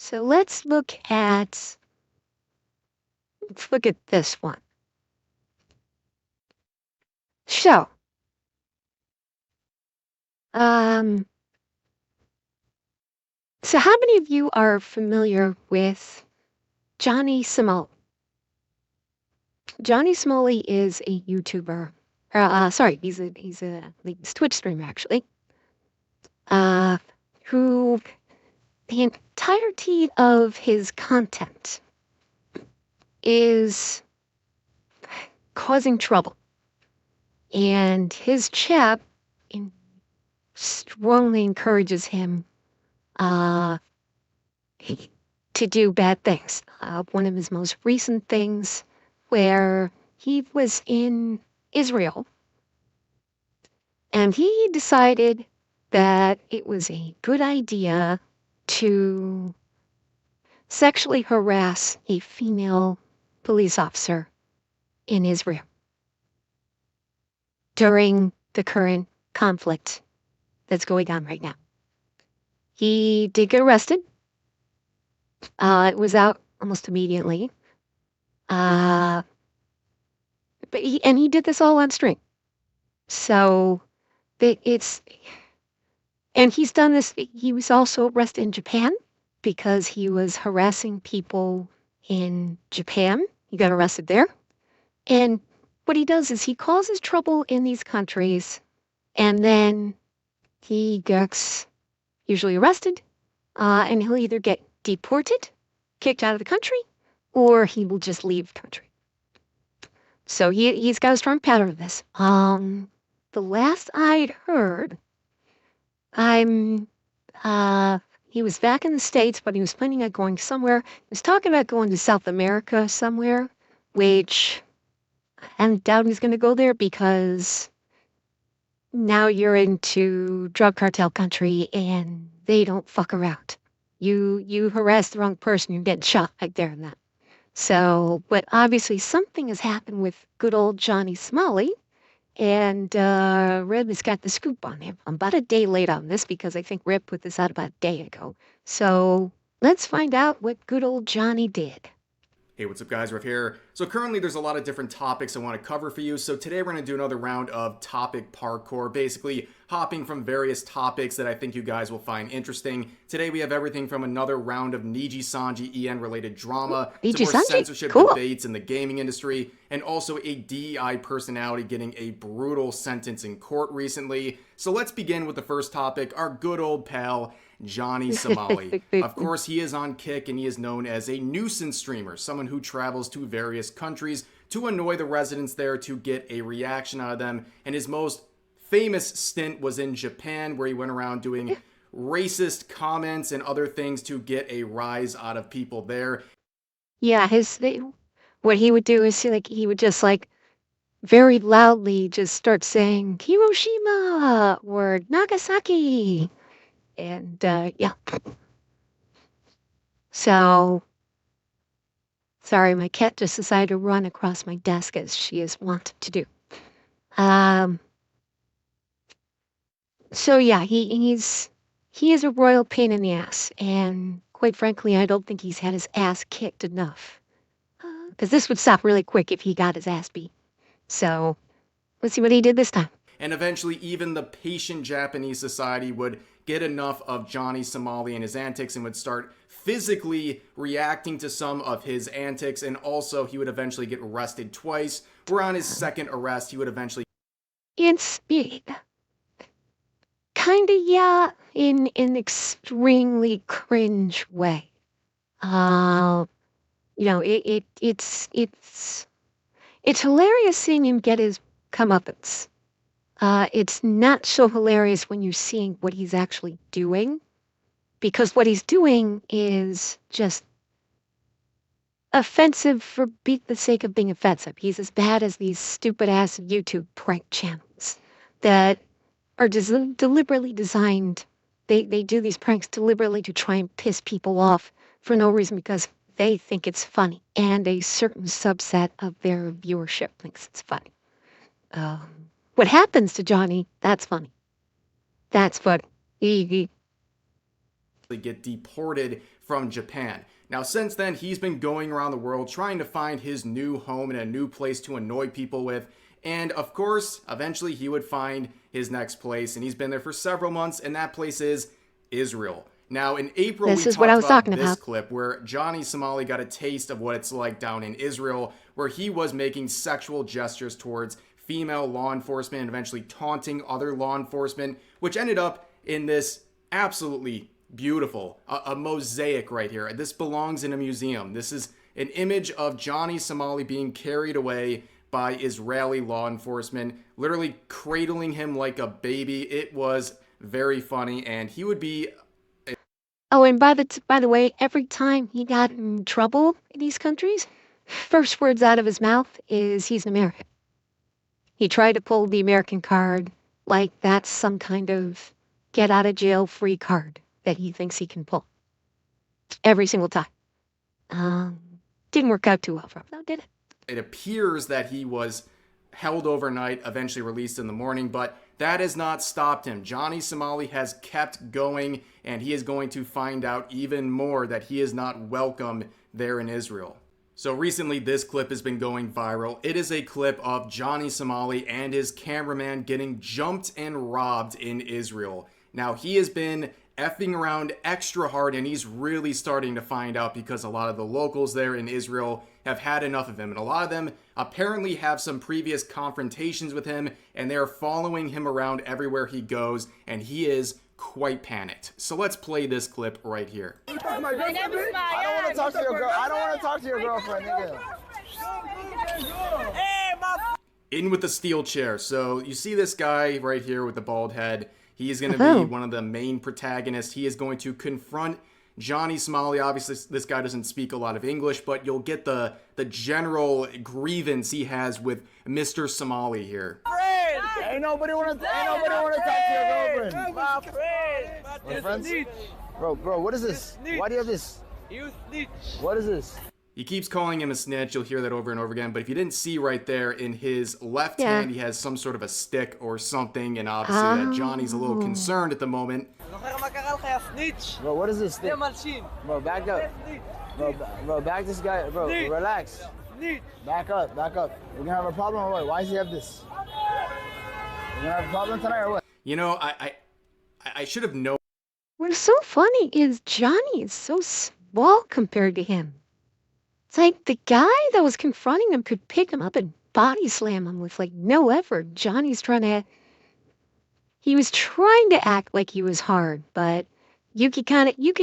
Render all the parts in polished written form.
So let's look at this one. So, um, so how many of you are familiar with Johnny Smoley? Johnny Smoley is a YouTuber. Sorry, he's a Twitch streamer actually. Uh, who the entirety of his content is causing trouble, and his chat strongly encourages him uh, to do bad things. One of his most recent things, where he was in Israel, and he decided that it was a good idea to sexually harass a female police officer in Israel during the current conflict that's going on right now. He did get arrested. It was out almost immediately. Uh, he did this all on stream. So it's and he's done this. He was also arrested in Japan because he was harassing people in Japan. He got arrested there. And what he does is he causes trouble in these countries, and then he gets usually arrested, and he'll either get deported, kicked out of the country, or he will just leave the country. So he's got a strong pattern of this. The last I'd heard, I'm he was back in the States, but he was planning on going somewhere. He was talking about going to South America somewhere, which I doubt he's going to go there because now you're into drug cartel country and they don't fuck around. You harass the wrong person, you're getting shot right there and then. So, but obviously something has happened with good old Johnny Smalley, and Rib has got the scoop on him. I'm about a day late on this because I think Rib put this out about a day ago. So let's find out what good old Johnny did. Hey, what's up, guys? Riff here. So currently there's a lot of different topics I want to cover for you. So today we're going to do another round of topic parkour, basically hopping from various topics that I think you guys will find interesting. Today we have everything from another round of Niji Sanji EN related drama to Niji more Sanji? censorship Cool. debates in the gaming industry, and also a DEI personality getting a brutal sentence in court recently. So let's begin with the first topic, our good old pal Johnny Somali. Of course, he is on Kick and he is known as a nuisance streamer, someone who travels to various countries to annoy the residents there to get a reaction out of them. And his most famous stint was in Japan, where he went around doing racist comments and other things to get a rise out of people there. Yeah, what he would do is he would just very loudly just start saying Hiroshima or Nagasaki. And yeah. So sorry, my cat just decided to run across my desk as she is wont to do. So yeah, he is a royal pain in the ass, and quite frankly, I don't think he's had his ass kicked enough. Because this would stop really quick if he got his ass beat. So let's see what he did this time. And eventually, even the patient Japanese society would get enough of Johnny Somali and his antics and would start physically reacting to some of his antics. And also, he would eventually get arrested twice, where on his second arrest, he would eventually... It's kind of, yeah, in an extremely cringe way. It's hilarious seeing him get his comeuppance. It's not so hilarious when you're seeing what he's actually doing, because what he's doing is just offensive for the sake of being offensive. He's as bad as these stupid-ass YouTube prank channels that are just deliberately designed. They do these pranks deliberately to try and piss people off for no reason because they think it's funny, and a certain subset of their viewership thinks it's funny. What happens to Johnny, that's funny. That's funny. get deported from Japan. Now, since then, he's been going around the world trying to find his new home and a new place to annoy people with. And of course, eventually he would find his next place, and he's been there for several months, and that place is Israel. Now, in April, This we is what I talked was about talking this about. clip where Johnny Somali got a taste of what it's like down in Israel, where he was making sexual gestures towards female law enforcement and eventually taunting other law enforcement, which ended up in this absolutely beautiful, a mosaic right here. This belongs in a museum. This is an image of Johnny Somali being carried away by Israeli law enforcement, literally cradling him like a baby. It was very funny, and he would be. Oh, and by the way, every time he got in trouble in these countries, first words out of his mouth is he's an American. He tried to pull the American card like that's some kind of get out of jail free card that he thinks he can pull every single time. Um, didn't work out too well for him, though, did it? It appears that he was held overnight, eventually released in the morning, but that has not stopped him. Johnny Somali has kept going, and he is going to find out even more that he is not welcome there in Israel. So recently, this clip has been going viral. It is a clip of Johnny Somali and his cameraman getting jumped and robbed in Israel. Now, he has been effing around extra hard, and he's really starting to find out because a lot of the locals there in Israel have had enough of him. And a lot of them apparently have some previous confrontations with him, and they're following him around everywhere he goes, and he is quite panicked. So let's play this clip right here. I don't want to talk to your girl. I don't want to talk to your girlfriend, nigga. In with the steel chair. So you see this guy right here with the bald head. He is going to be one of the main protagonists. He is going to confront Johnny Somali. Obviously, this guy doesn't speak a lot of English, but you'll get the general grievance he has with Mr. Somali here. Ain't nobody want to talk to your girlfriend. My friend. We're friends? Bro, what is this? Why do you have this? You snitch. What is this? He keeps calling him a snitch. You'll hear that over and over again. But if you didn't see right there, in his left hand, he has some sort of a stick or something. And obviously that Johnny's a little concerned at the moment. Bro, what is this thing? You're machine. Bro, back up. Bro, back this guy. Bro, relax. Back up. We're gonna have a problem or what? Why does he have this? We're gonna have a problem tonight or what? You know, I should have known. What's so funny is Johnny is so small compared to him. It's like the guy that was confronting him could pick him up and body slam him with like no effort. He was trying to act like he was hard, but you could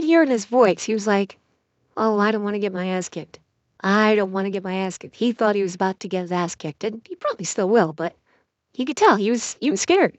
hear in his voice. He was like, "Oh, I don't want to get my ass kicked. I don't want to get my ass kicked." He thought he was about to get his ass kicked, and he probably still will, but you could tell he was scared.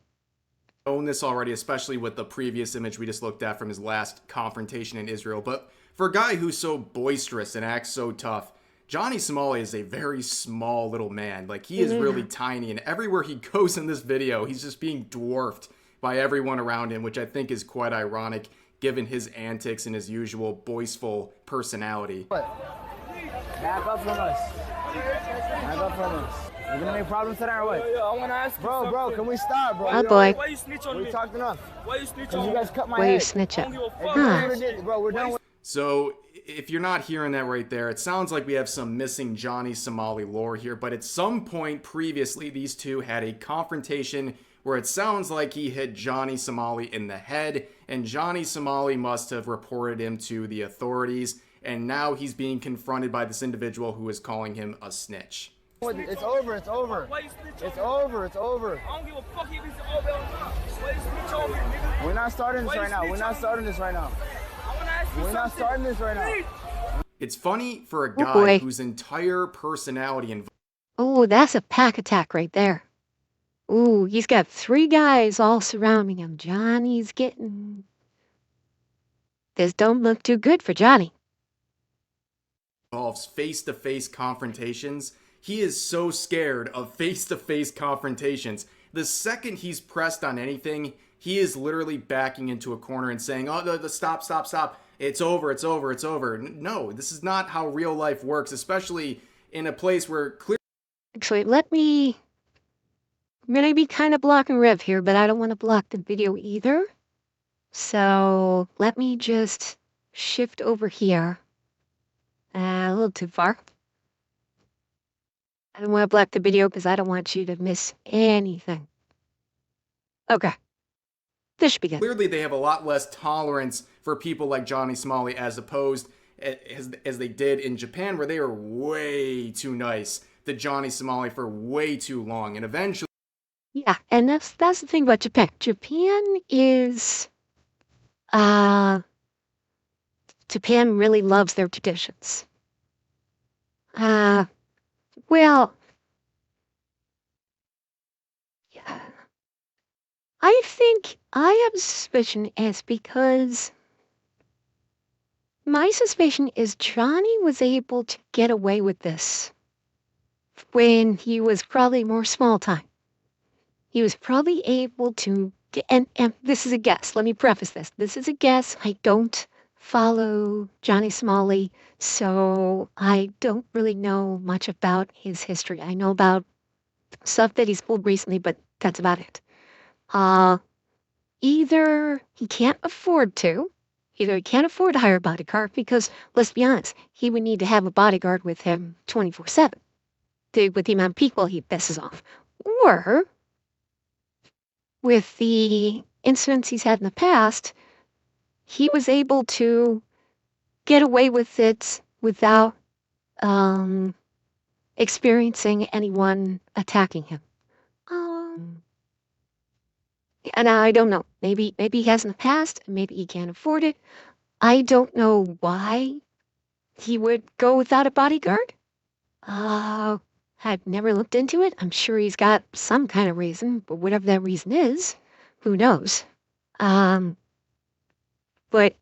Known this already, especially with the previous image we just looked at from his last confrontation in Israel. But for a guy who's so boisterous and acts so tough, Johnny Somali is a very small little man. Like, he is really tiny, and everywhere he goes in this video, he's just being dwarfed by everyone around him, which I think is quite ironic given his antics and his usual boastful personality. What? Back up from us. Back up from us. We're gonna make problems tonight or what? I want to ask you Bro, can we stop, bro? Oh boy, Why you snitch on We me? talked enough. Why you snitch Cause on you me? guys cut my where you head. snitch I at? don't give a fuck. Huh. Bro, we're done with So, if you're not hearing that right there, it sounds like we have some missing Johnny Somali lore here, but at some point previously, these two had a confrontation where it sounds like he hit Johnny Somali in the head, and Johnny Somali must have reported him to the authorities, and now he's being confronted by this individual who is calling him a snitch. It's over. Why you snitch on It's me? over. I don't give a fuck if it's over or not. Why you snitch on me, nigga? We're not starting this Why right you now. snitch We're not on starting me? this right now. I want to ask you We're not something. starting this right now. Snitch. It's funny for a Oh, guy boy. whose entire personality and Oh, that's a pack attack right there. Ooh, he's got 3 guys all surrounding him. Johnny's getting. This don't look too good for Johnny. involves face-to-face confrontations, he is so scared of face-to-face confrontations. The second he's pressed on anything, he is literally backing into a corner and saying, "Oh, stop. It's over. No, this is not how real life works, especially in a place where clearly Actually, I'm gonna be kind of blocking Rev here, but I don't want to block the video either. So let me just shift over here. A little too far. I don't want to block the video because I don't want you to miss anything. Okay, this should be good. Clearly, they have a lot less tolerance for people like Johnny Somali as opposed as they did in Japan, where they were way too nice to Johnny Somali for way too long, and eventually. Yeah, and that's the thing about Japan. Uh Japan really loves their traditions. Uh well, yeah, I think I have a suspicion is because my suspicion is Johnny was able to get away with this when he was probably more small time. He was probably able to, and this is a guess. Let me preface this. This is a guess. I don't follow Johnny Smalley, so I don't really know much about his history. I know about stuff that he's pulled recently, but that's about it. Uh, either he can't afford to, either he can't afford to hire a bodyguard because, let's be honest, he would need to have a bodyguard with him 24/7 with the amount of people he pisses off. Or with the incidents he's had in the past, he was able to get away with it without um, experiencing anyone attacking him. Um, and I don't know. Maybe he has in the past. Maybe he can't afford it. I don't know why he would go without a bodyguard. Uh, I've never looked into it. I'm sure he's got some kind of reason, but whatever that reason is, who knows? Um, but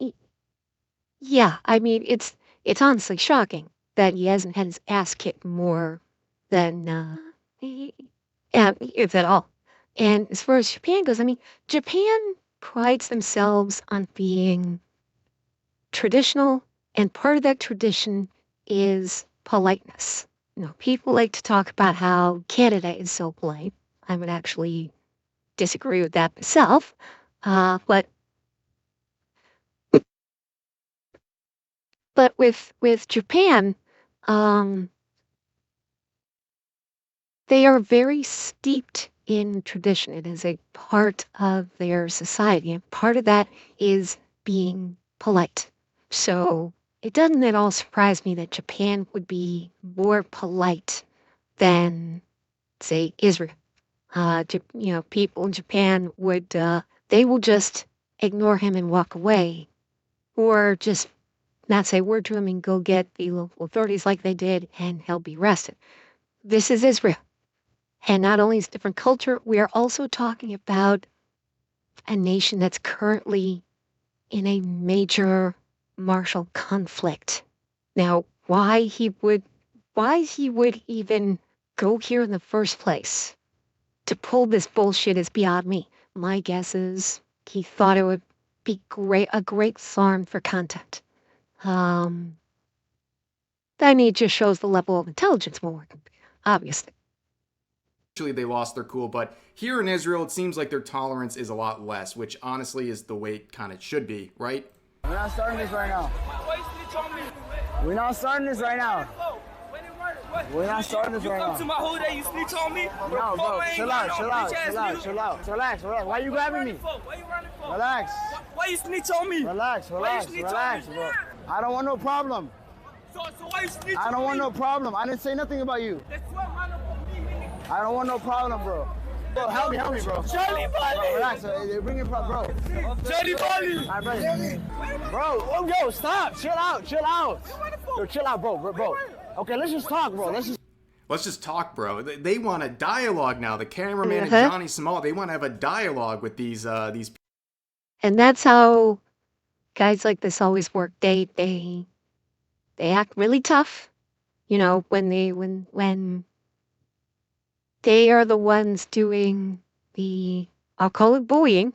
yeah, I mean, it's honestly shocking that he hasn't had his ass kicked more than if at all. And as far as Japan goes, I mean, Japan prides themselves on being traditional, and part of that tradition is politeness. People like to talk about how Canada is so polite. I would actually disagree with that myself. But with Japan, um, they are very steeped in tradition. It is a part of their society, and part of that is being polite. So it doesn't at all surprise me that Japan would be more polite than, say, Israel. People in Japan would they will just ignore him and walk away, or just not say a word to him and go get the local authorities like they did, and he'll be arrested. This is Israel. And not only is it a different culture, we are also talking about a nation that's currently in a major martial conflict. Now, why he would even go here in the first place to pull this bullshit is beyond me. My guess is he thought it would be a great farm for content. Um, That need just shows the level of intelligence we're working, obviously. They lost their cool, but here in Israel, it seems like their tolerance is a lot less, which honestly is the way it kind of should be, right? We're not starting this right now. Why you snitch on me? We're not starting this right now. We're not starting this right now. You come to my whole day, you snitch on me? No, bro, chill out. Relax. Why you grabbing me? Why you running for? Relax. Why you snitch on me? Relax, bro. I don't want no problem. So why you snitch I on don't me? want no problem. I didn't say nothing about you. That's what man up on me, nigga. I don't want no problem, bro. Bro, help me, bro. Charlie Bali! Relax, they're bringing problem, bro. Charlie Bali! All right, bro. Bro, yo, stop. Chill out. Yo, chill out, bro. Okay, let's just talk, bro. Let's just talk, bro. They want a dialogue now. The cameraman and Johnny Samal, they want to have a dialogue with these people. And that's how guys like this always work. They act really tough, when they are the ones doing I'll call it bullying.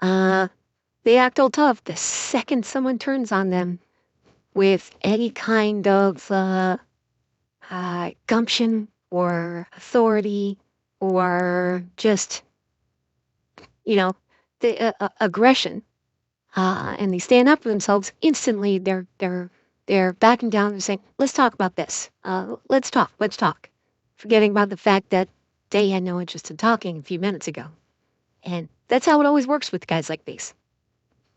They act all tough the second someone turns on them with any kind of gumption or authority, or just, the aggression. and they stand up for themselves, instantly they're backing down and saying, "Let's talk about this. Let's talk. Let's talk," forgetting about the fact that they had no interest in talking a few minutes ago. And that's how it always works with guys like these.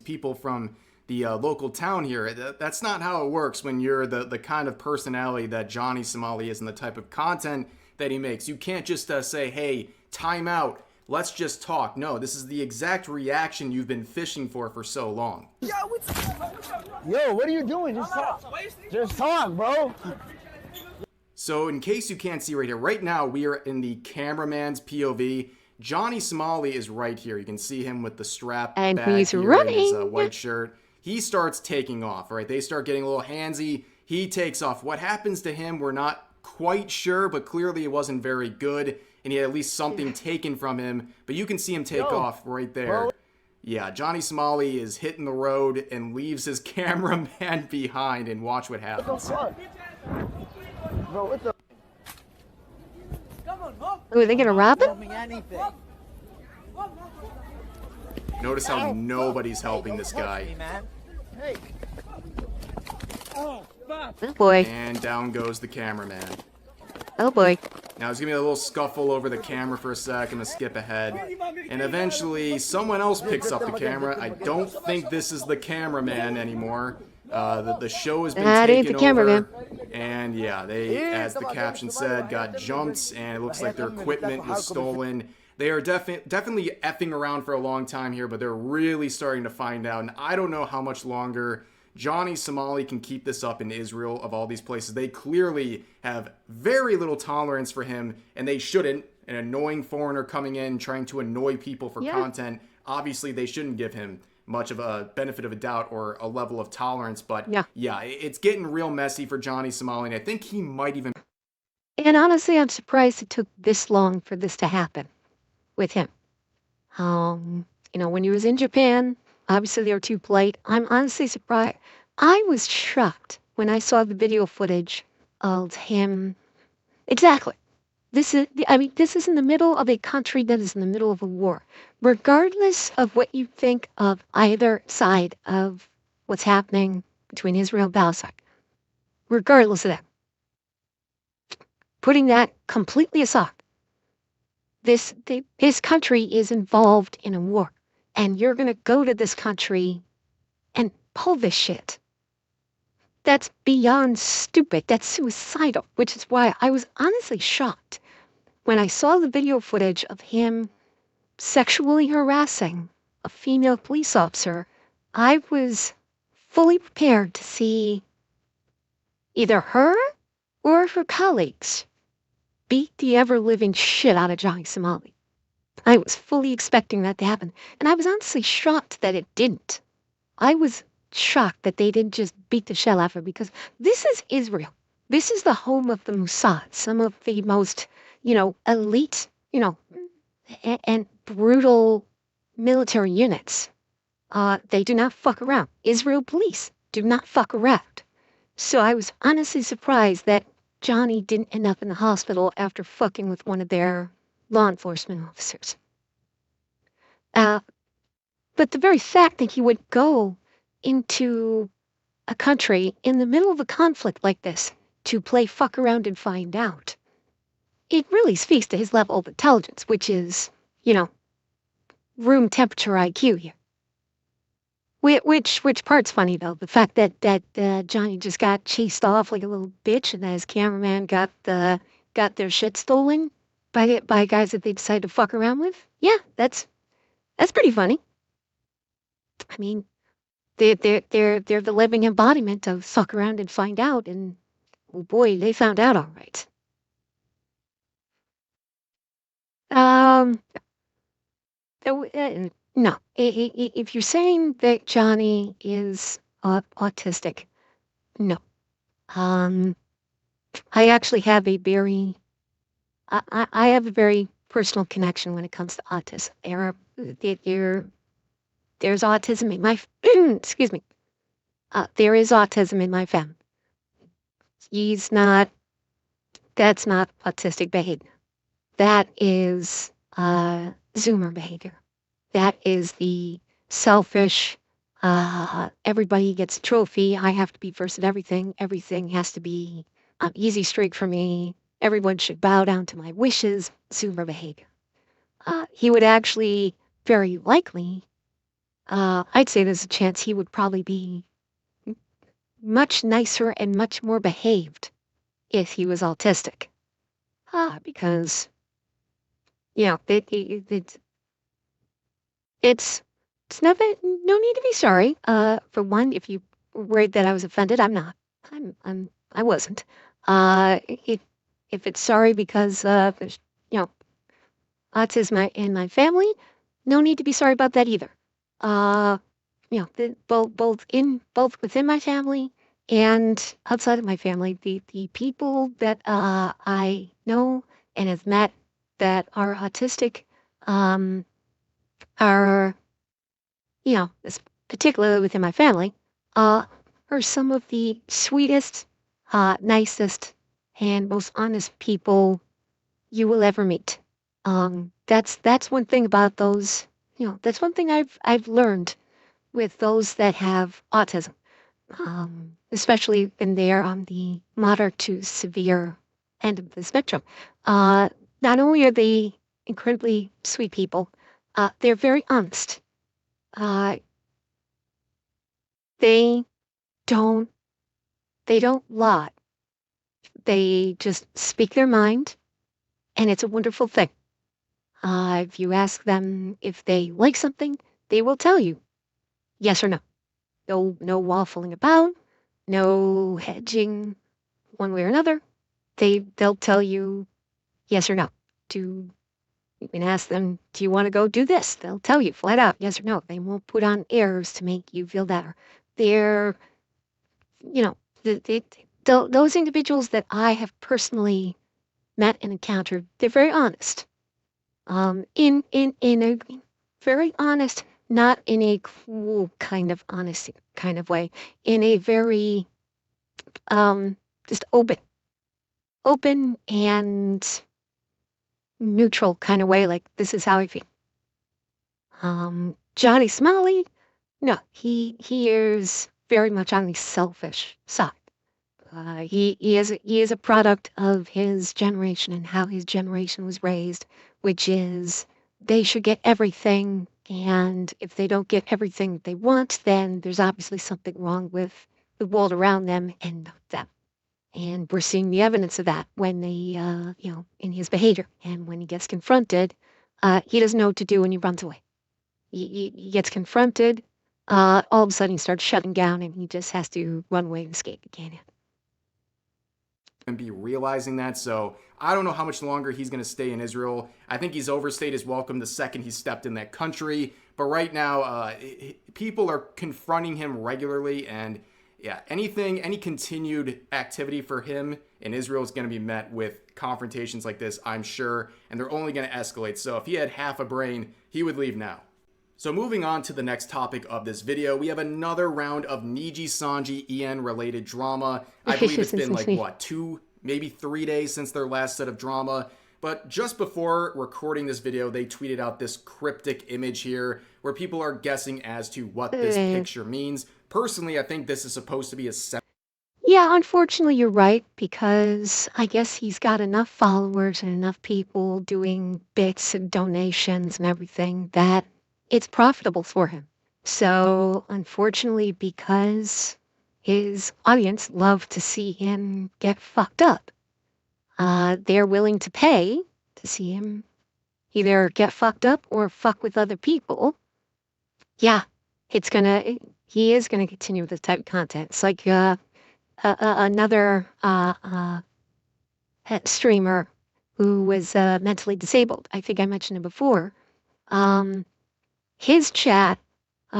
People from the local town here. That's not how it works when you're the kind of personality that Johnny Somali is and the type of content that he makes. You can't just say, hey, time out. Let's just talk. No, this is the exact reaction you've been fishing for so long. Yo, what are you doing? Just talk. Just talk, bro. So in case you can't see right here, right now we are in the cameraman's POV. Johnny Somali is right here. You can see him with the strap And back he's here running. in his white shirt. He starts taking off, right? They start getting a little handsy. He takes off. What happens to him, we're not quite sure, but clearly it wasn't very good, and he had at least something taken from him. But you can see him take off right there. Yeah, Johnny Somali is hitting the road and leaves his cameraman behind, and watch what happens. Bro, what the? Oh, are they going to rob him? Notice how nobody's helping this guy. Oh, boy. And down goes the cameraman. Oh, boy. Now there's going to be a little scuffle over the camera for a sec. I'm going to skip ahead. And eventually, someone else picks up the camera. I don't think this is the cameraman anymore. The show has been That ain't taken the cameraman. over. And yeah, they, as the caption said, got jumped, and it looks like their equipment was stolen. They are definitely effing around for a long time here, but they're really starting to find out. And I don't know how much longer Johnny Somali can keep this up in Israel, of all these places. They clearly have very little tolerance for him, and they shouldn't. An annoying foreigner coming in, trying to annoy people for content. Obviously, they shouldn't give him much of a benefit of a doubt or a level of tolerance. But yeah, it's getting real messy for Johnny Somali, and I think he might even... And honestly, I'm surprised it took this long for this to happen with him. When he was in Japan, obviously they were too polite. I'm honestly surprised. I was shocked when I saw the video footage of him. Exactly. This is in the middle of a country that is in the middle of a war. Regardless of what you think of either side of what's happening between Israel and Palestine, regardless of that, putting that completely aside, this country is involved in a war, and you're going to go to this country and pull this shit. That's beyond stupid. That's suicidal, which is why I was honestly shocked when I saw the video footage of him sexually harassing a female police officer. I was fully prepared to see either her or her colleagues beat the ever-living shit out of Johnny Somali. I was fully expecting that to happen, and I was honestly shocked that it didn't. I was shocked that they didn't just beat the shell out of her, because this is Israel. This is the home of the Mossad, some of the most, elite, and brutal military units. They do not fuck around. Israel police do not fuck around. So I was honestly surprised that Johnny didn't end up in the hospital after fucking with one of their law enforcement officers. But the very fact that he would go into a country in the middle of a conflict like this to play fuck around and find out, it really speaks to his level of intelligence, which is, room temperature IQ here. Which part's funny, though? The fact that Johnny just got chased off like a little bitch, and that his cameraman got their shit stolen by guys that they decided to fuck around with. Yeah, that's pretty funny. I mean, they're the living embodiment of fuck around and find out, and oh boy, they found out all right. No. If you're saying that Johnny is autistic, no. I actually have a very, I have a very personal connection when it comes to autism. There's autism in my, excuse me. There is autism in my family. That's not autistic behavior. That is Zoomer behavior. That is the selfish, Everybody gets a trophy. I have to be first at everything. Everything has to be easy streak for me. Everyone should bow down to my wishes. Super behavior. He would actually, very likely, I'd say there's a chance he would probably be much nicer and much more behaved if he was autistic. Because, you know, it's it's no need to be sorry. For one, if you were worried that I was offended, I'm not. I wasn't. If it's sorry because there's you know autism in my family, no need to be sorry about that either. Uh, both within my family and outside of my family, the people that I know and have met that are autistic um, are particularly within my family, uh, are some of the sweetest, nicest, and most honest people you will ever meet. That's one thing about those. That's one thing I've learned with those that have autism, especially when they are on the moderate to severe end of the spectrum. Uh, Not only are they incredibly sweet people, they're very honest. Uh, they don't they don't lie. They just speak their mind, and it's a wonderful thing. If you ask them if they like something, they will tell you yes or no. No waffling about, no hedging one way or another. They'll tell you yes or no. Do You can ask them, do you want to go do this? They'll tell you flat out yes or no. They won't put on airs to make you feel better. They're you know, those individuals that I have personally met and encountered, they're very honest. In a very honest, not in a cruel kind of honesty kind of way, in a very just open and neutral kind of way. Like this is how I feel. Johnny Smiley, no, he is very much on the selfish side. He is a product of his generation and how his generation was raised, which is they should get everything, and if they don't get everything they want, then there's obviously something wrong with the world around them and them. And we're seeing the evidence of that when in his behavior. And when he gets confronted, he doesn't know what to do and he runs away. He gets confronted, all of a sudden he starts shutting down and he just has to run away and escape. He can't. And be realizing that. So I don't know how much longer he's going to stay in Israel. I think he's overstayed his welcome the second he stepped in that country. But right now, people are confronting him regularly. And yeah, any continued activity for him in Israel is going to be met with confrontations like this, I'm sure. And they're only going to escalate. So if he had half a brain, he would leave now. So moving on to the next topic of this video, we have another round of Niji Sanji EN related drama. I believe it's been like, 2, maybe 3 days since their last set of drama. But just before recording this video, they tweeted out this cryptic image here where people are guessing as to what this picture means. Personally, I think this is supposed to be a Yeah, unfortunately, you're right, because I guess he's got enough followers and enough people doing bits and donations and everything that it's profitable for him. So, unfortunately, because his audience love to see him get fucked up, they're willing to pay to see him either get fucked up or fuck with other people. Yeah, he is gonna continue with this type of content. It's like another streamer who was mentally disabled. I think I mentioned it before. His chat is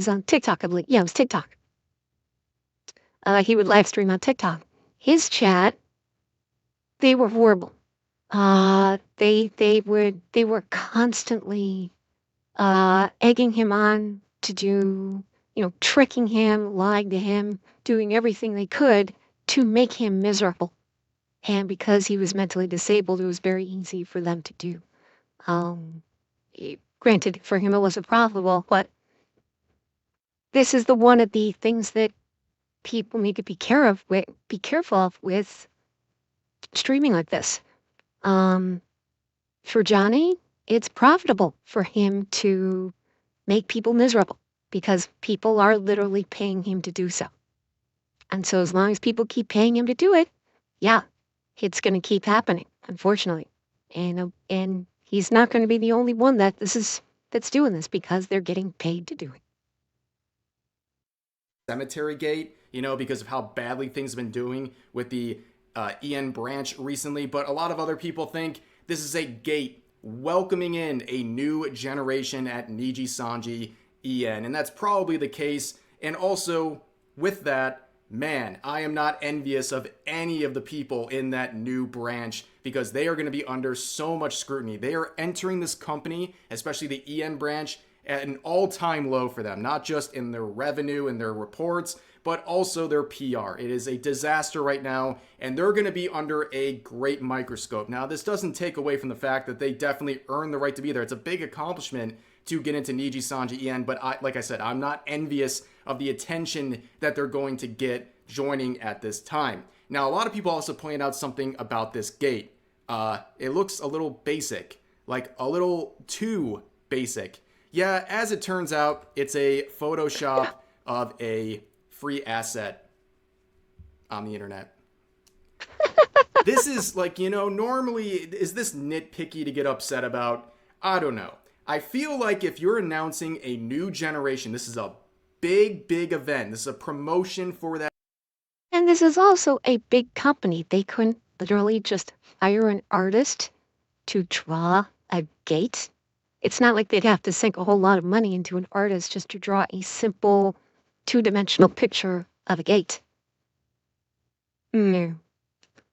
on TikTok, I believe. Yeah, it was TikTok. He would live stream on TikTok. His chat, they were horrible. They were constantly egging him on to do, tricking him, lying to him, doing everything they could to make him miserable. And because he was mentally disabled, it was very easy for them to do. Granted, for him it wasn't profitable, but this is the one of the things that people need to be careful of with streaming like this. Um, for Johnny, it's profitable for him to make people miserable because people are literally paying him to do so. And so as long as people keep paying him to do it, yeah, it's going to keep happening, unfortunately. And he's not going to be the only one that's doing this because they're getting paid to do it. Cemetery Gate, because of how badly things have been doing with the EN branch recently. But a lot of other people think this is a gate welcoming in a new generation at Niji Sanji EN. And that's probably the case. And also, with that, man, I am not envious of any of the people in that new branch because they are going to be under so much scrutiny. They are entering this company, especially the EN branch, at an all-time low for them, not just in their revenue and their reports, but also their PR. It is a disaster right now, and they're going to be under a great microscope. Now, this doesn't take away from the fact that they definitely earned the right to be there. It's a big accomplishment to get into Niji Sanji En, but like I said, I'm not envious of the attention that they're going to get joining at this time. Now, a lot of people also point out something about this gate. It looks a little basic, like a little too basic. Yeah, as it turns out, it's a Photoshop of a free asset on the internet. This is like, normally, is this nitpicky to get upset about? I don't know. I feel like if you're announcing a new generation, this is a big, big event. This is a promotion for that. And this is also a big company. They couldn't literally just hire an artist to draw a gate. It's not like they'd have to sink a whole lot of money into an artist just to draw a simple two-dimensional picture of a gate. No.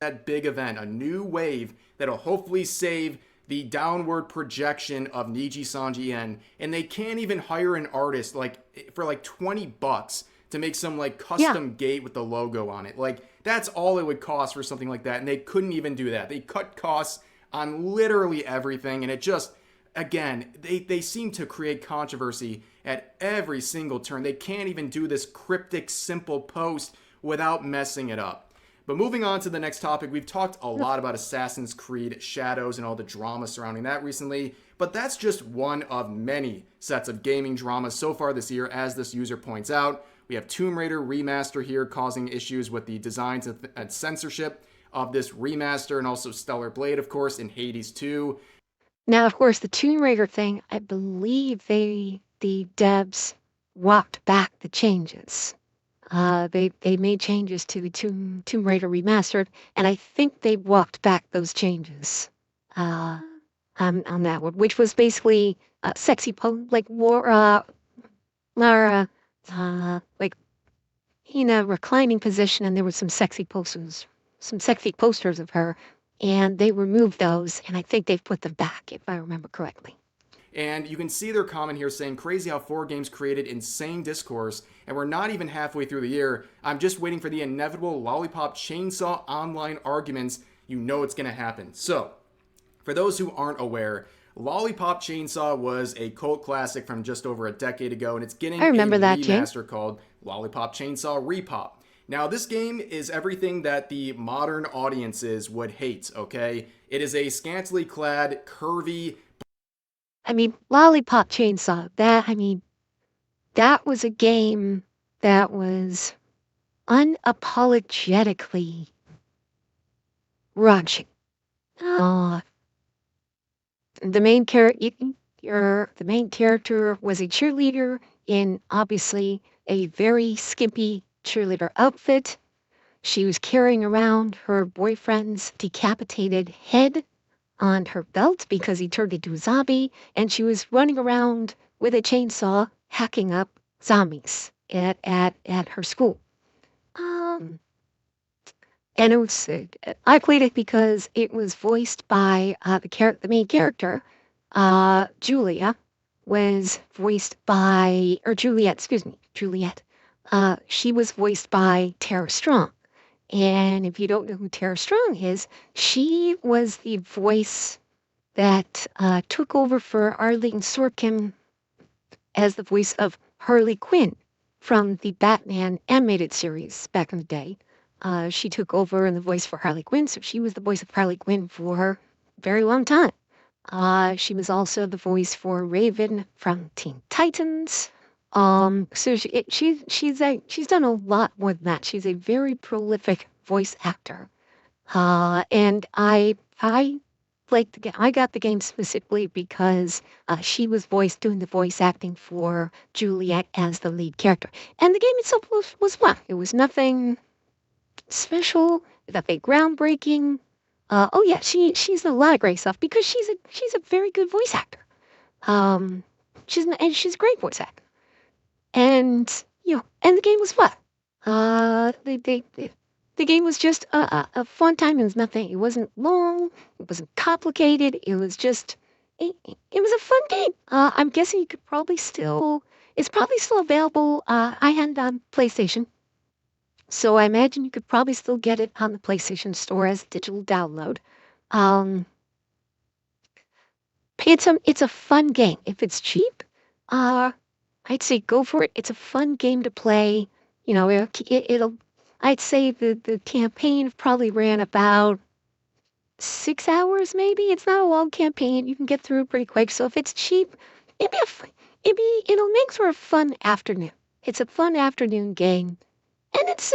That big event, a new wave that'll hopefully save the downward projection of Niji Sanji En, and they can't even hire an artist for $20 to make some custom gate with the logo on it. That's all it would cost for something like that, and they couldn't even do that. They cut costs on literally everything, and it just, again, they seem to create controversy at every single turn. They can't even do this cryptic, simple post without messing it up. But moving on to the next topic, we've talked a lot about Assassin's Creed Shadows and all the drama surrounding that recently, but that's just one of many sets of gaming dramas so far this year, as this user points out. We have Tomb Raider Remaster here causing issues with the designs and censorship of this remaster, and also Stellar Blade, of course, in Hades 2. Now, of course, the Tomb Raider thing, I believe the devs walked back the changes. They made changes to the Tomb Raider Remastered, and I think they walked back those changes on that one, which was basically sexy Lara in a reclining position, and there were some sexy posters of her, and they removed those, and I think they've put them back, if I remember correctly. And you can see their comment here saying, crazy how 4 games created insane discourse, and we're not even halfway through the year. I'm just waiting for the inevitable Lollipop Chainsaw online arguments. You know it's going to happen. So, for those who aren't aware, Lollipop Chainsaw was a cult classic from just over a decade ago, and it's getting a remaster called Lollipop Chainsaw Repop. Now, this game is everything that the modern audiences would hate, okay? It is a scantily clad, curvy... Lollipop Chainsaw, that was a game that was unapologetically raunchy. The main character was a cheerleader in obviously a very skimpy cheerleader outfit. She was carrying around her boyfriend's decapitated head on her belt because he turned into a zombie, and she was running around with a chainsaw hacking up zombies at her school. And it was, I played it because it was voiced by the main character, Juliet, Juliet. She was voiced by Tara Strong. And if you don't know who Tara Strong is, she was the voice that took over for Arlene Sorkin as the voice of Harley Quinn from the Batman animated series back in the day. She took over in the voice for Harley Quinn, so she was the voice of Harley Quinn for a very long time. She was also the voice for Raven from Teen Titans. So she's done a lot more than that. She's a very prolific voice actor. And I like the game. I got the game specifically because she was doing the voice acting for Juliet as the lead character, and the game itself was fun. It was nothing special, nothing groundbreaking. Oh yeah, she's a lot of great stuff because she's a very good voice actor. Um, she's a great voice actor, and and the game was fun. The game was just a fun time. It was nothing. It wasn't long. It wasn't complicated. It was just it was a fun game. I'm guessing you could probably still. It's probably still available. I had it on PlayStation, so I imagine you could probably still get it on the PlayStation Store as a digital download. Um, it's a fun game. If it's cheap, uh, I'd say go for it. It's a fun game to play. It'll. I'd say the campaign probably ran about 6 hours, maybe. It's not a long campaign. You can get through it pretty quick. So if it's cheap, it'd be a, f- it'll make for a fun afternoon. It's a fun afternoon game, and it's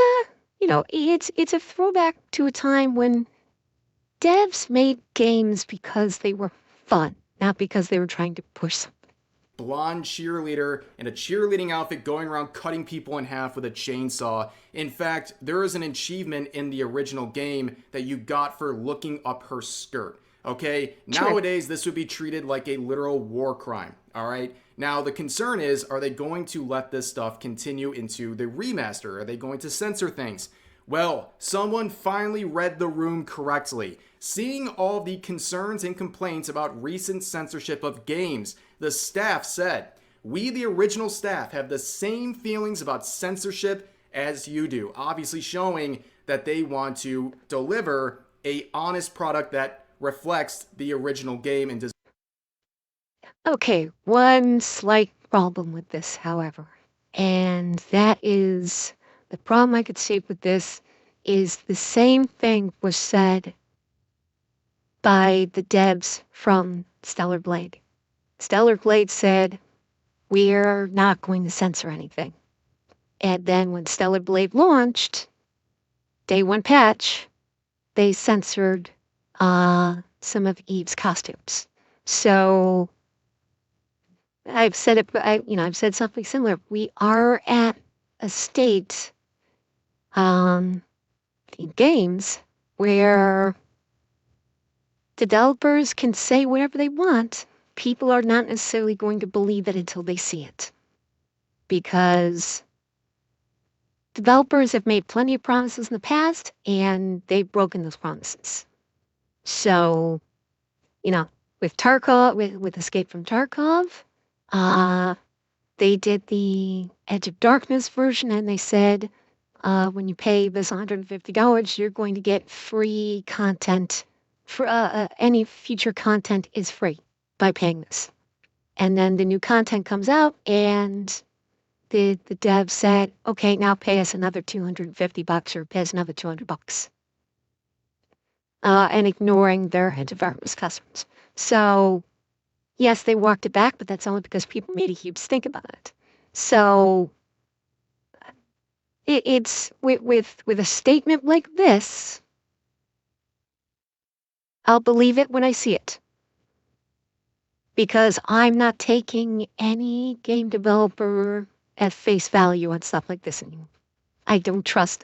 a throwback to a time when devs made games because they were fun, not because they were trying to push something. Blonde cheerleader in a cheerleading outfit going around cutting people in half with a chainsaw. In fact, there is an achievement in the original game that you got for looking up her skirt. Okay? Sure. Nowadays, this would be treated like a literal war crime. All right? Now, the concern is, are they going to let this stuff continue into the remaster? Are they going to censor things? Well, someone finally read the room correctly. Seeing all the concerns and complaints about recent censorship of games, the staff said, "We, the original staff, have the same feelings about censorship as you do," obviously showing that they want to deliver a honest product that reflects the original game and does. Okay, one slight problem with this, however, and that is the problem I could see with this is the same thing was said by the devs from Stellar Blade. Stellar Blade said, "We're not going to censor anything." And then when Stellar Blade launched, day one patch, they censored some of Eve's costumes. So I've said it, I've said something similar. We are at a state in games where developers can say whatever they want. People are not necessarily going to believe it until they see it. Because developers have made plenty of promises in the past, and they've broken those promises. So, with Tarkov, with Escape from Tarkov, they did the Edge of Darkness version, and they said, when you pay this $150, you're going to get free content. For any future content is free by paying this. And then the new content comes out, and the dev said, "Okay, now pay us another $250 or pay us another $200." And ignoring their Edge of Darkness customers. So, yes, they walked it back, but that's only because people made a huge stink about it. So, it's with a statement like this, I'll believe it when I see it. Because I'm not taking any game developer at face value on stuff like this anymore. I don't trust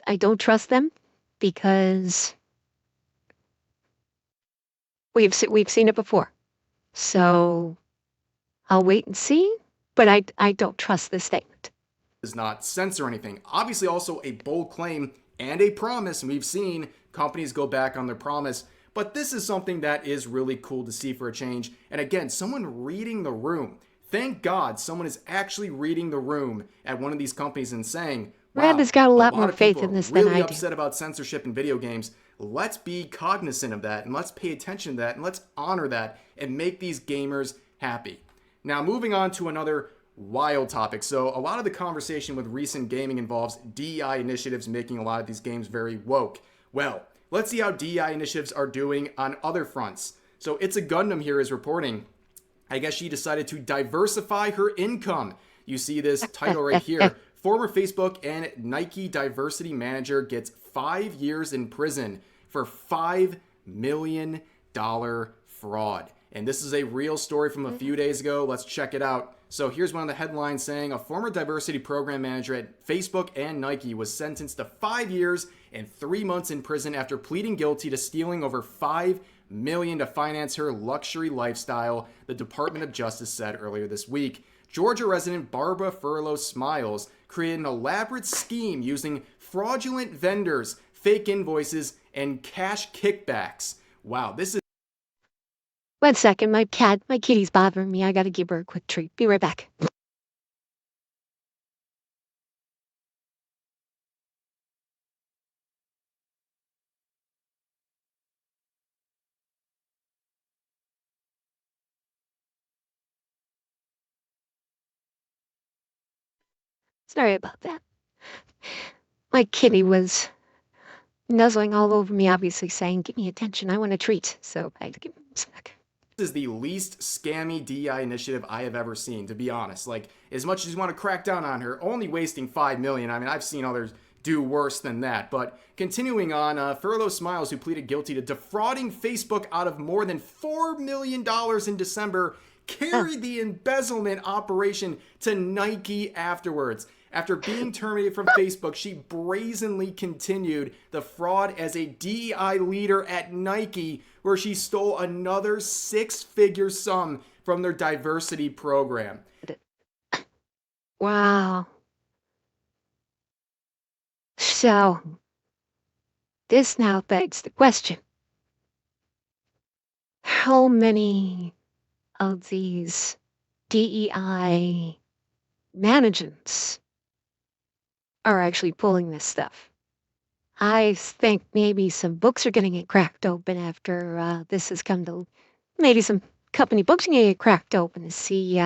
them because we've seen it before. So I'll wait and see, but I don't trust this statement. Does not censor anything. Obviously, also a bold claim and a promise, and we've seen companies go back on their promise. But this is something that is really cool to see for a change. And again, someone reading the room. Thank God someone is actually reading the room at one of these companies and saying, wow, Rab has got a lot more of faith people in this are really than I do. upset about censorship in video games. Let's be cognizant of that, and let's pay attention to that, and let's honor that, and make these gamers happy. Now, moving on to another Wild topic. So, a lot of the conversation with recent gaming involves DEI initiatives making a lot of these games very woke. Well, let's see how DEI initiatives are doing on other fronts. So, It's a Gundam here is reporting, I guess she decided to diversify her income. You see this title right here. Former Facebook and Nike diversity manager gets 5 years in prison for $5 million fraud. And this is a real story from a few days ago. Let's check it out. So here's one of the headlines saying a former diversity program manager at Facebook and Nike was sentenced to 5 years and 3 months in prison after pleading guilty to stealing over $5 million to finance her luxury lifestyle, the Department of Justice said earlier this week. Georgia resident Barbara Furlow Smiles created an elaborate scheme using fraudulent vendors, fake invoices, and cash kickbacks. Wow, this is 1 second, my kitty's bothering me. I gotta give her a quick treat. Be right back. Sorry about that. My kitty was nuzzling all over me, obviously saying, "Give me attention. I want a treat." So I had to give him a sec. is the least scammy DI initiative I have ever seen, to be honest. Like, as much as you want to crack down on her, only wasting $5 million. I mean, I've seen others do worse than that. But continuing on, Furlow Smiles, who pleaded guilty to defrauding Facebook out of more than $4 million in December, carried the embezzlement operation to Nike afterwards. After being terminated from Facebook, she brazenly continued the fraud as a DEI leader at Nike, where she stole another six-figure sum from their diversity program. Wow. So, this now begs the question. How many of these DEI managers are actually pulling this stuff? I think maybe some books are going to get cracked open after this has come to, maybe some company books are going to get cracked open to see,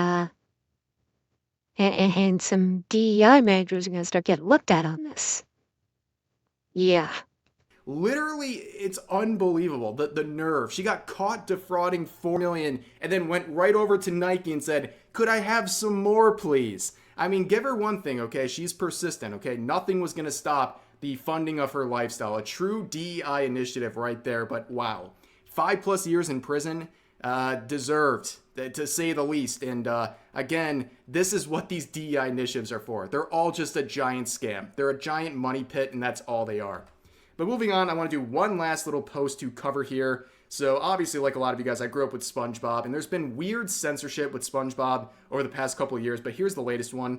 and some DEI managers are going to start getting looked at on this. Yeah. Literally, it's unbelievable, the nerve. She got caught defrauding $4 million and then went right over to Nike and said, "Could I have some more, please?" I mean, give her one thing, okay? She's persistent, okay? Nothing was going to stop the funding of her lifestyle. A true DEI initiative right there, but wow. 5+ years in prison, deserved, to say the least. And again, this is what these DEI initiatives are for. They're all just a giant scam. They're a giant money pit, and that's all they are. But moving on, I want to do one last little post to cover here. So obviously, like a lot of you guys, I grew up with SpongeBob, and there's been weird censorship with SpongeBob over the past couple of years, but here's the latest one.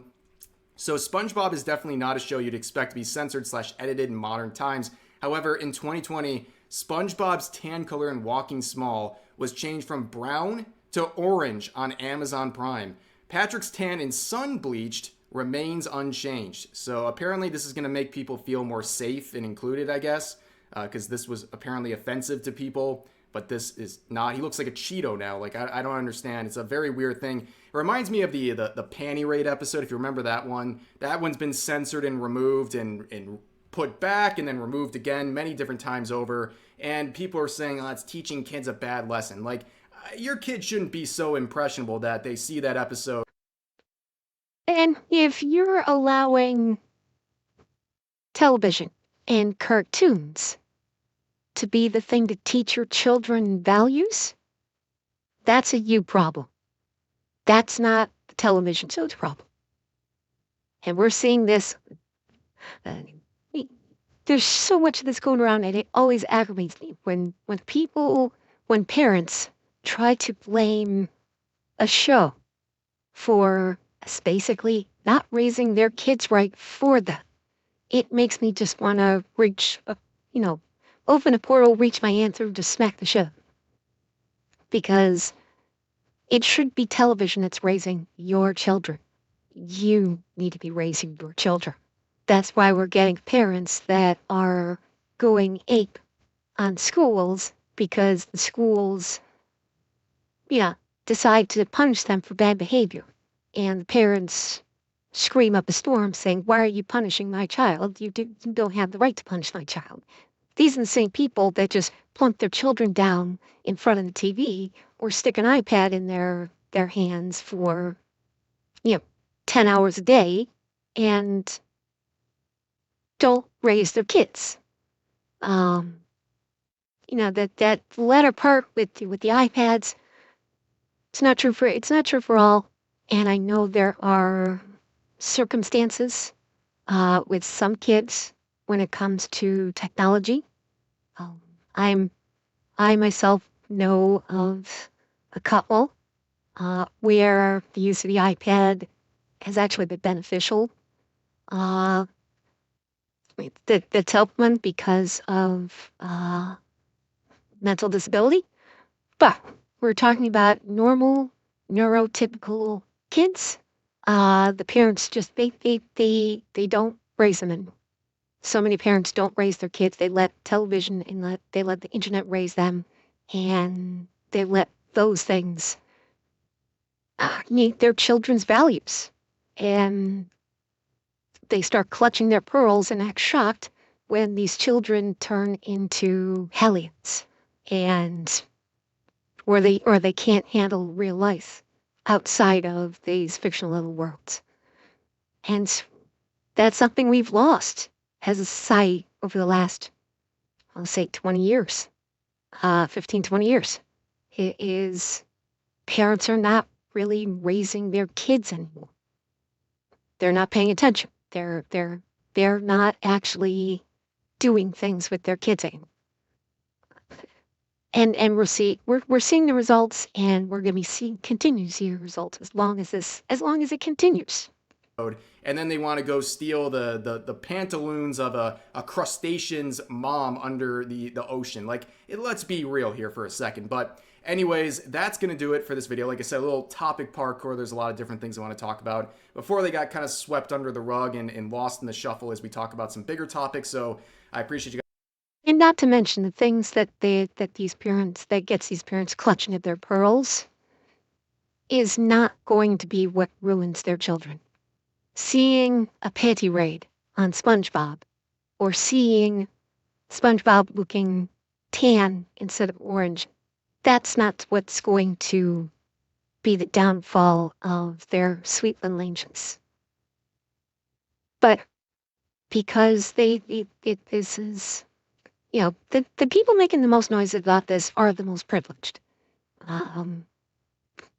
So SpongeBob is definitely not a show you'd expect to be censored/edited in modern times. However, in 2020, SpongeBob's tan color in Walking Small was changed from brown to orange on Amazon Prime. Patrick's tan in Sun Bleached remains unchanged. So apparently this is going to make people feel more safe and included, I guess, because this was apparently offensive to people. But this is not. He looks like a Cheeto now. Like, I don't understand. It's a very weird thing. It reminds me of the Panty Raid episode, if you remember that one. That one's been censored and removed and put back and then removed again many different times over. And people are saying, oh, it's teaching kids a bad lesson. Like, your kids shouldn't be so impressionable that they see that episode. And if you're allowing television and cartoons to be the thing to teach your children values, that's a you problem. That's not the television show's problem. And we're seeing this. There's so much of this going around, and it always aggravates me when parents try to blame a show for basically not raising their kids right for that. It makes me just want to reach, open a portal, reach my hand through to smack the show. Because it should be television that's raising your children. You need to be raising your children. That's why we're getting parents that are going ape on schools, because the schools, decide to punish them for bad behavior. and the parents scream up a storm saying, "Why are you punishing my child? You don't have the right to punish my child." These are the same people that just plunk their children down in front of the TV or stick an iPad in their hands for, 10 hours a day and don't raise their kids. That latter part with the iPads, it's not true for all. And I know there are circumstances with some kids when it comes to technology. Um, I'm I myself know of a couple where the use of the iPad has actually been beneficial. Uh, that's helped them because of mental disability. But we're talking about normal, neurotypical kids. The parents just they don't raise them, and so many parents don't raise their kids. They let television and they let the internet raise them, and they let those things meet their children's values, and they start clutching their pearls and act shocked when these children turn into hellions, and or they can't handle real life outside of these fictional little worlds. And that's something we've lost as a society over the last, I'll say 20 years, 15, 20 years. It is parents are not really raising their kids anymore. They're not paying attention. They're not actually doing things with their kids anymore. And we're seeing the results, and we're going to be continue to see the results as long as it continues. And then they want to go steal the pantaloons of a crustacean's mom under the ocean. Let's be real here for a second. But anyways, that's going to do it for this video. Like I said, a little topic parkour. There's a lot of different things I want to talk about before they got kind of swept under the rug and lost in the shuffle as we talk about some bigger topics. So I appreciate you guys. And not to mention the things that gets these parents clutching at their pearls is not going to be what ruins their children. Seeing a panty raid on SpongeBob, or seeing SpongeBob looking tan instead of orange, that's not what's going to be the downfall of their sweet little angels. But because this is, the people making the most noise about this are the most privileged.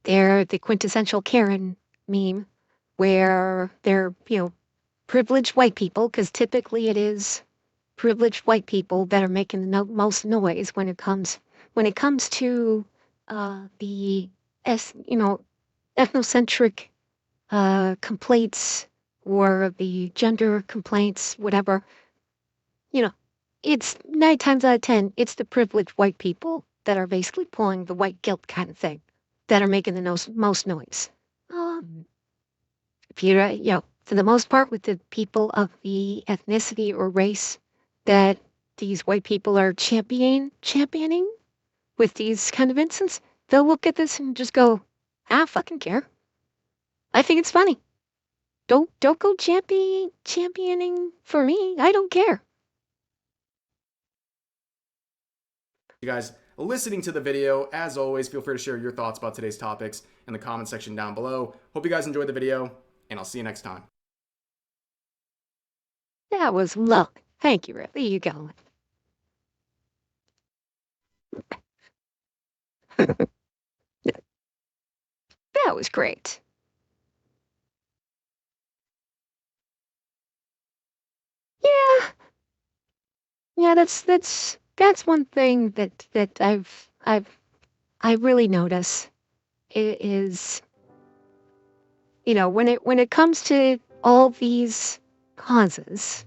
They're the quintessential Karen meme, where they're, privileged white people, because typically it is privileged white people that are making the most noise when it comes to the ethnocentric complaints or the gender complaints, whatever. It's 9 times out of 10, it's the privileged white people that are basically pulling the white guilt kind of thing that are making the most noise. If you for the most part, with the people of the ethnicity or race that these white people are championing with these kind of incidents, they'll look at this and just go, "I fucking care. I think it's funny. Don't go championing for me. I don't care." You guys listening to the video, as always, feel free to share your thoughts about today's topics in the comment section down below. Hope you guys enjoyed the video, and I'll see you next time. That was lovely. Thank you, Rick. There you go. That was great. Yeah, that's one thing that I really notice is, when it comes to all these causes,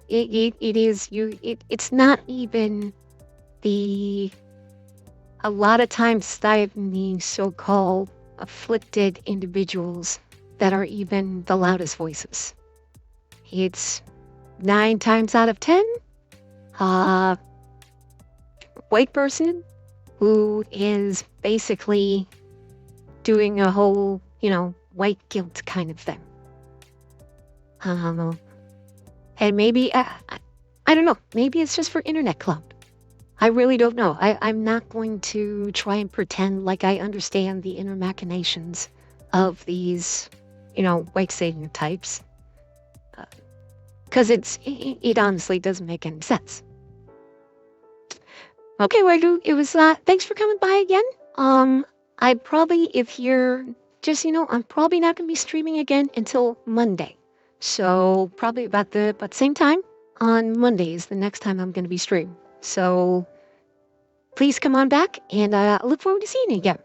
it's not even a lot of times the so-called afflicted individuals that are even the loudest voices. It's 9 times out of 10, white person who is basically doing a whole white guilt kind of thing. Um, and maybe, I don't know, maybe it's just for internet clout. I really don't know. I'm not going to try and pretend like I understand the inner machinations of these, white savior types. Because it honestly doesn't make any sense. Okay, Wagyu, it was, thanks for coming by again. I probably, if you're, just, I'm probably not going to be streaming again until Monday. So probably about the same time on Monday is the next time I'm going to be streaming. So please come on back, and I look forward to seeing you again.